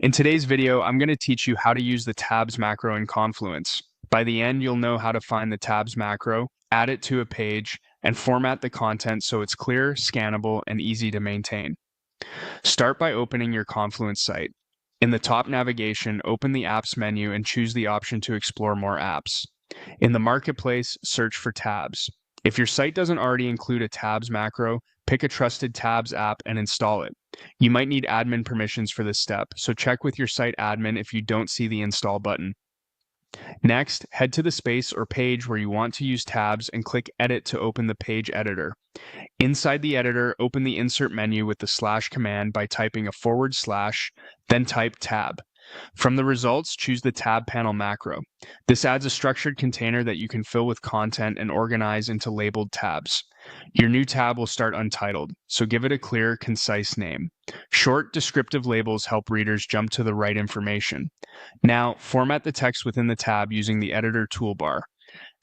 In today's video, I'm going to teach you how to use the tabs macro in Confluence. By the end, you'll know how to find the tabs macro, add it to a page, and format the content so it's clear, scannable, and easy to maintain. Start by opening your Confluence site. In the top navigation, open the Apps menu and choose the option to explore more apps. In the Marketplace, search for tabs. If your site doesn't already include a tabs macro, pick a trusted tabs app and install it. You might need admin permissions for this step, so check with your site admin if you don't see the install button. Next, head to the space or page where you want to use tabs and click Edit to open the page editor. Inside the editor, open the Insert menu with the / command by typing a /, then type tab. From the results, choose the tab panel macro. This adds a structured container that you can fill with content and organize into labeled tabs. Your new tab will start untitled, so give it a clear, concise name. Short, descriptive labels help readers jump to the right information. Now, format the text within the tab using the editor toolbar.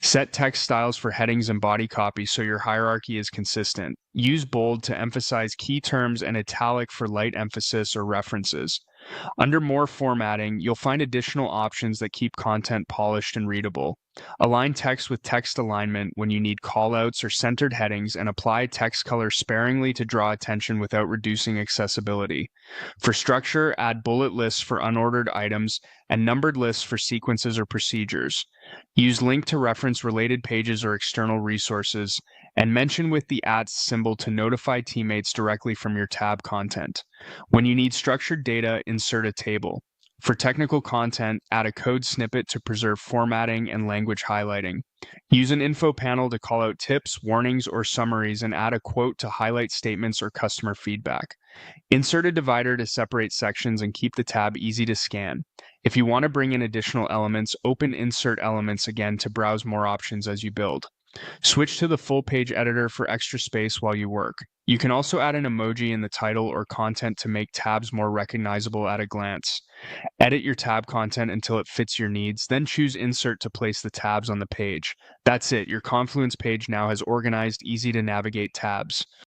Set text styles for headings and body copy so your hierarchy is consistent. Use bold to emphasize key terms and italic for light emphasis or references. Under More Formatting, you'll find additional options that keep content polished and readable. Align text with text alignment when you need callouts or centered headings, and apply text color sparingly to draw attention without reducing accessibility. For structure, add bullet lists for unordered items and numbered lists for sequences or procedures. Use link to reference related pages or external resources, and mention with the @ symbol to notify teammates directly from your tab content. When you need structured data, insert a table. For technical content, add a code snippet to preserve formatting and language highlighting. Use an info panel to call out tips, warnings, or summaries, and add a quote to highlight statements or customer feedback. Insert a divider to separate sections and keep the tab easy to scan. If you want to bring in additional elements, open Insert Elements again to browse more options as you build. Switch to the full page editor for extra space while you work. You can also add an emoji in the title or content to make tabs more recognizable at a glance. Edit your tab content until it fits your needs, then choose Insert to place the tabs on the page. That's it, your Confluence page now has organized, easy to navigate tabs.